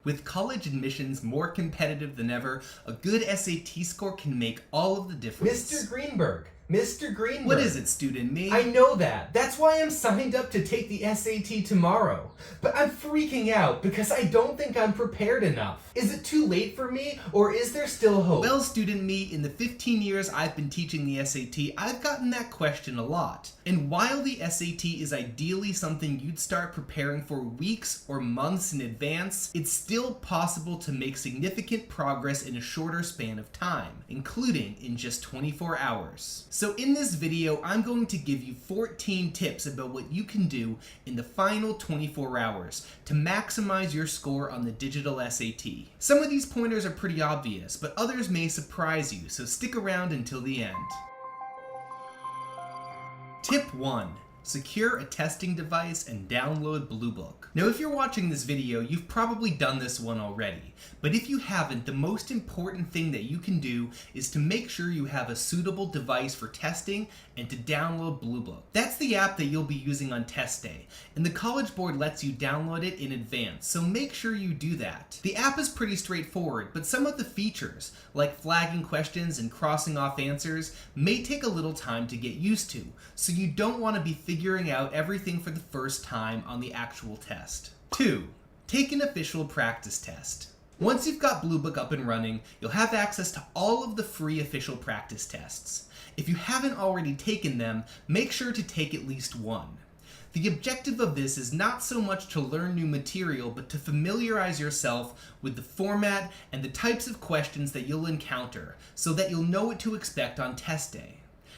With college admissions more competitive than ever, a good SAT score can make all of the difference. Mr. Greenberg. Mr. Greenberg. What is it, student me? I know that. That's why I'm signed up to take the SAT tomorrow. But I'm freaking out because I don't think I'm prepared enough. Is it too late for me, or is there still hope? Well, student me, in the 15 years I've been teaching the SAT, I've gotten that question a lot. And while the SAT is ideally something you'd start preparing for weeks or months in advance, it's still possible to make significant progress in a shorter span of time, including in just 24 hours. So in this video, I'm going to give you 14 tips about what you can do in the final 24 hours to maximize your score on the digital SAT. Some of these pointers are pretty obvious, but others may surprise you, so stick around until the end. Tip 1. Secure a testing device and download Bluebook. Now, if you're watching this video, you've probably done this one already, but if you haven't, the most important thing that you can do is to make sure you have a suitable device for testing and to download Bluebook. That's the app that you'll be using on test day, and the College Board lets you download it in advance, so make sure you do that. The app is pretty straightforward, but some of the features, like flagging questions and crossing off answers, may take a little time to get used to, so you don't want to be figuring out everything for the first time on the actual test. 2. Take an official practice test. Once you've got Bluebook up and running, you'll have access to all of the free official practice tests. If you haven't already taken them, make sure to take at least one. The objective of this is not so much to learn new material, but to familiarize yourself with the format and the types of questions that you'll encounter, so that you'll know what to expect on test day.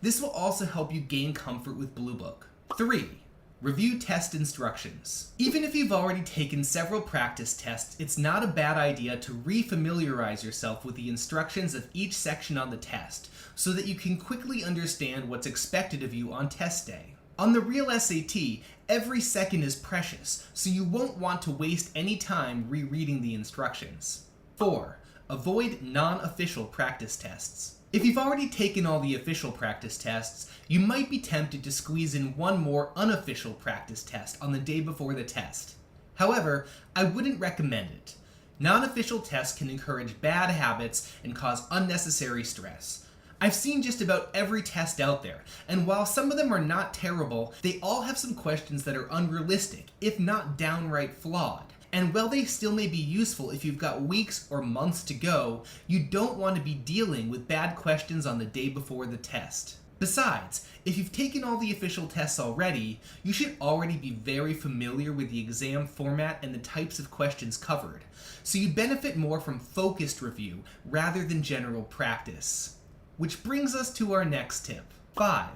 This will also help you gain comfort with Bluebook. 3. Review test instructions. Even if you've already taken several practice tests, it's not a bad idea to re-familiarize yourself with the instructions of each section on the test, so that you can quickly understand what's expected of you on test day. On the real SAT, every second is precious, so you won't want to waste any time rereading the instructions. 4. Avoid non-official practice tests. If you've already taken all the official practice tests, you might be tempted to squeeze in one more unofficial practice test on the day before the test. However, I wouldn't recommend it. Non-official tests can encourage bad habits and cause unnecessary stress. I've seen just about every test out there, and while some of them are not terrible, they all have some questions that are unrealistic, if not downright flawed. And while they still may be useful if you've got weeks or months to go, you don't want to be dealing with bad questions on the day before the test. Besides, if you've taken all the official tests already, you should already be very familiar with the exam format and the types of questions covered, so you benefit more from focused review rather than general practice. Which brings us to our next tip. 5.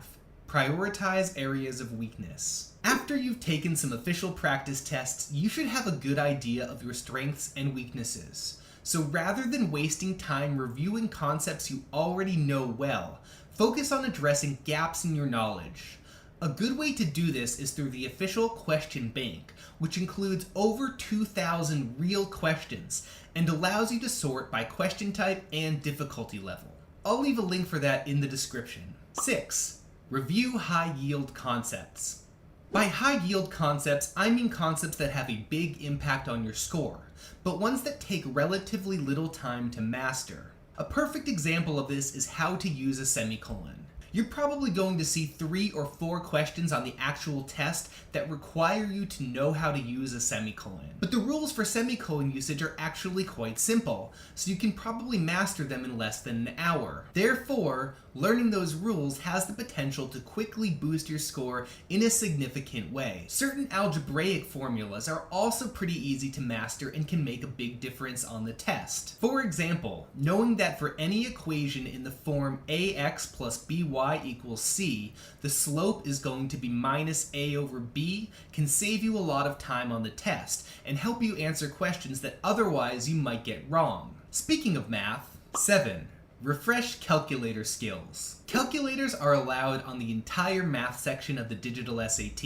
Prioritize areas of weakness. After you've taken some official practice tests, you should have a good idea of your strengths and weaknesses. So rather than wasting time reviewing concepts you already know well, focus on addressing gaps in your knowledge. A good way to do this is through the official question bank, which includes over 2,000 real questions and allows you to sort by question type and difficulty level. I'll leave a link for that in the description. 6. Review high-yield concepts. By high-yield concepts, I mean concepts that have a big impact on your score, but ones that take relatively little time to master. A perfect example of this is how to use a semicolon. You're probably going to see 3 or 4 questions on the actual test that require you to know how to use a semicolon. But the rules for semicolon usage are actually quite simple, so you can probably master them in less than an hour. Therefore, learning those rules has the potential to quickly boost your score in a significant way. Certain algebraic formulas are also pretty easy to master and can make a big difference on the test. For example, knowing that for any equation in the form ax plus by equals c, the slope is going to be minus a over b can save you a lot of time on the test and help you answer questions that otherwise you might get wrong. Speaking of math, 7. Refresh calculator skills. Calculators are allowed on the entire math section of the digital SAT.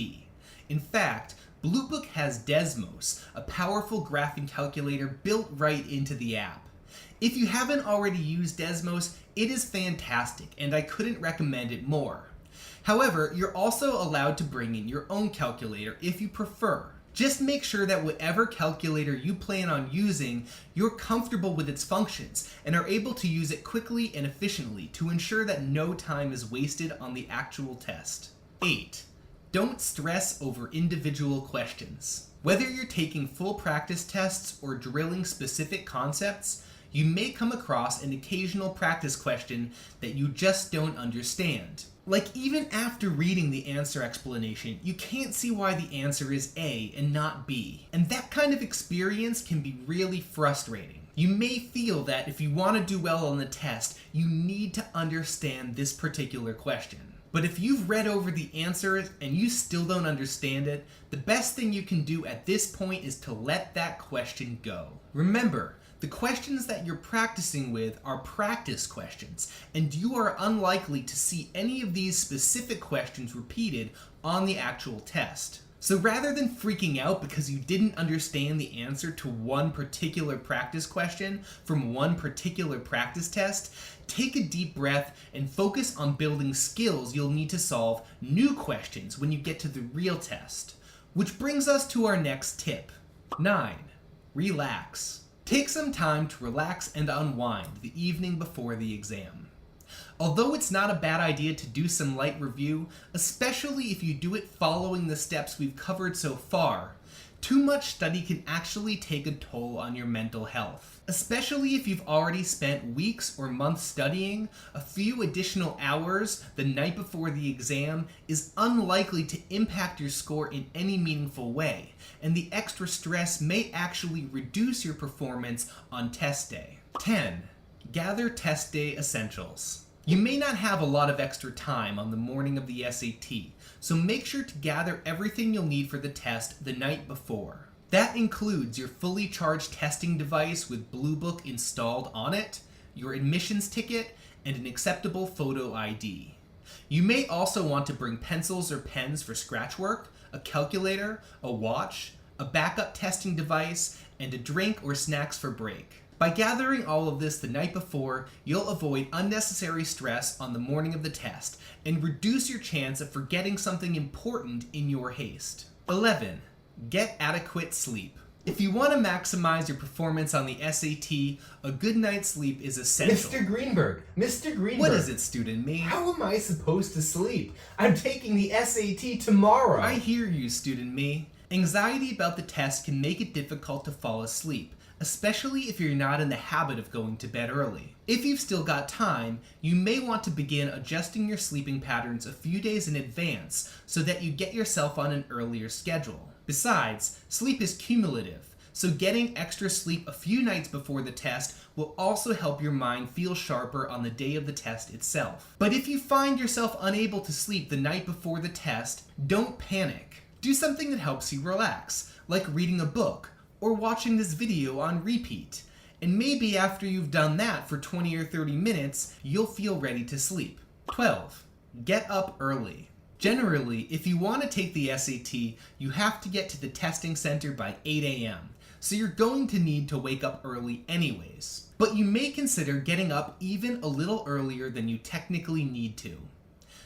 In fact, Bluebook has Desmos, a powerful graphing calculator built right into the app. If you haven't already used Desmos, it is fantastic, and I couldn't recommend it more. However, you're also allowed to bring in your own calculator if you prefer. Just make sure that whatever calculator you plan on using, you're comfortable with its functions and are able to use it quickly and efficiently to ensure that no time is wasted on the actual test. 8. Don't stress over individual questions. Whether you're taking full practice tests or drilling specific concepts, you may come across an occasional practice question that you just don't understand. Like, even after reading the answer explanation, you can't see why the answer is A and not B. And that kind of experience can be really frustrating. You may feel that if you want to do well on the test, you need to understand this particular question. But if you've read over the answers and you still don't understand it, the best thing you can do at this point is to let that question go. Remember, the questions that you're practicing with are practice questions, and you are unlikely to see any of these specific questions repeated on the actual test. So rather than freaking out because you didn't understand the answer to one particular practice question from one particular practice test, take a deep breath and focus on building skills you'll need to solve new questions when you get to the real test. Which brings us to our next tip. 9. Relax. Take some time to relax and unwind the evening before the exam. Although it's not a bad idea to do some light review, especially if you do it following the steps we've covered so far, too much study can actually take a toll on your mental health. Especially if you've already spent weeks or months studying, a few additional hours the night before the exam is unlikely to impact your score in any meaningful way, and the extra stress may actually reduce your performance on test day. 10. Gather test day essentials. You may not have a lot of extra time on the morning of the SAT, so make sure to gather everything you'll need for the test the night before. That includes your fully charged testing device with Blue Book installed on it, your admissions ticket, and an acceptable photo ID. You may also want to bring pencils or pens for scratch work, a calculator, a watch, a backup testing device, and a drink or snacks for break. By gathering all of this the night before, you'll avoid unnecessary stress on the morning of the test and reduce your chance of forgetting something important in your haste. 11. Get adequate sleep. If you want to maximize your performance on the SAT, a good night's sleep is essential. Mr. Greenberg! What is it, student me? How am I supposed to sleep? I'm taking the SAT tomorrow! I hear you, student me. Anxiety about the test can make it difficult to fall asleep, especially if you're not in the habit of going to bed early. If you've still got time, you may want to begin adjusting your sleeping patterns a few days in advance so that you get yourself on an earlier schedule. Besides, sleep is cumulative, so getting extra sleep a few nights before the test will also help your mind feel sharper on the day of the test itself. But if you find yourself unable to sleep the night before the test, don't panic. Do something that helps you relax, like reading a book or watching this video on repeat. And maybe after you've done that for 20 or 30 minutes, you'll feel ready to sleep. 12. Get up early. Generally, if you want to take the SAT, you have to get to the testing center by 8 a.m., so you're going to need to wake up early anyways. But you may consider getting up even a little earlier than you technically need to,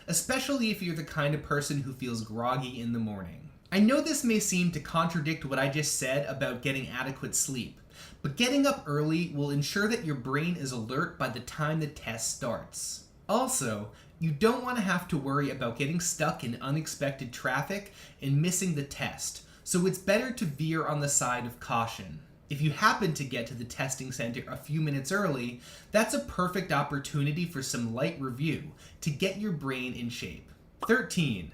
especially if you're the kind of person who feels groggy in the morning. I know this may seem to contradict what I just said about getting adequate sleep, but getting up early will ensure that your brain is alert by the time the test starts. Also, you don't want to have to worry about getting stuck in unexpected traffic and missing the test, so it's better to veer on the side of caution. If you happen to get to the testing center a few minutes early, that's a perfect opportunity for some light review to get your brain in shape. 13.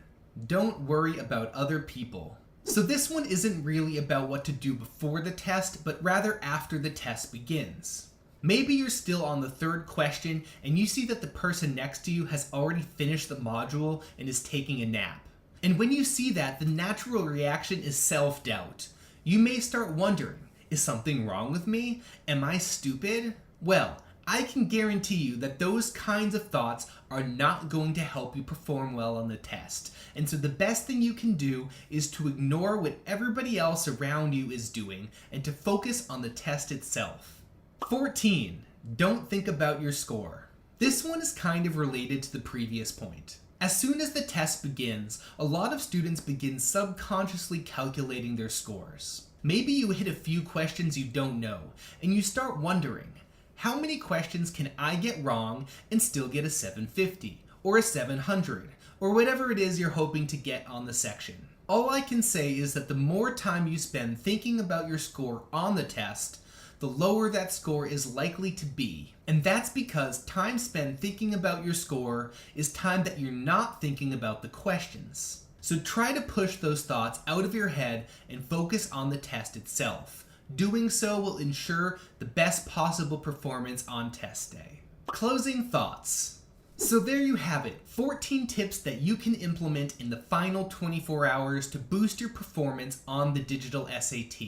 Don't worry about other people. So this one isn't really about what to do before the test, but rather after the test begins. Maybe you're still on the third question and you see that the person next to you has already finished the module and is taking a nap. And when you see that, the natural reaction is self-doubt. You may start wondering, is something wrong with me? Am I stupid? Well, I can guarantee you that those kinds of thoughts are not going to help you perform well on the test. And so the best thing you can do is to ignore what everybody else around you is doing and to focus on the test itself. 14. Don't think about your score. This one is kind of related to the previous point. As soon as the test begins, a lot of students begin subconsciously calculating their scores. Maybe you hit a few questions you don't know, and you start wondering, how many questions can I get wrong and still get a 750, or a 700, or whatever it is you're hoping to get on the section? All I can say is that the more time you spend thinking about your score on the test, the lower that score is likely to be. And that's because time spent thinking about your score is time that you're not thinking about the questions. So try to push those thoughts out of your head and focus on the test itself. Doing so will ensure the best possible performance on test day. Closing thoughts. So there you have it, 14 tips that you can implement in the final 24 hours to boost your performance on the digital SAT.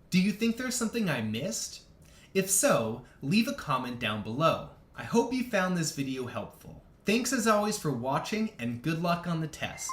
Do you think there's something I missed? If so, leave a comment down below. I hope you found this video helpful. Thanks as always for watching, and good luck on the test.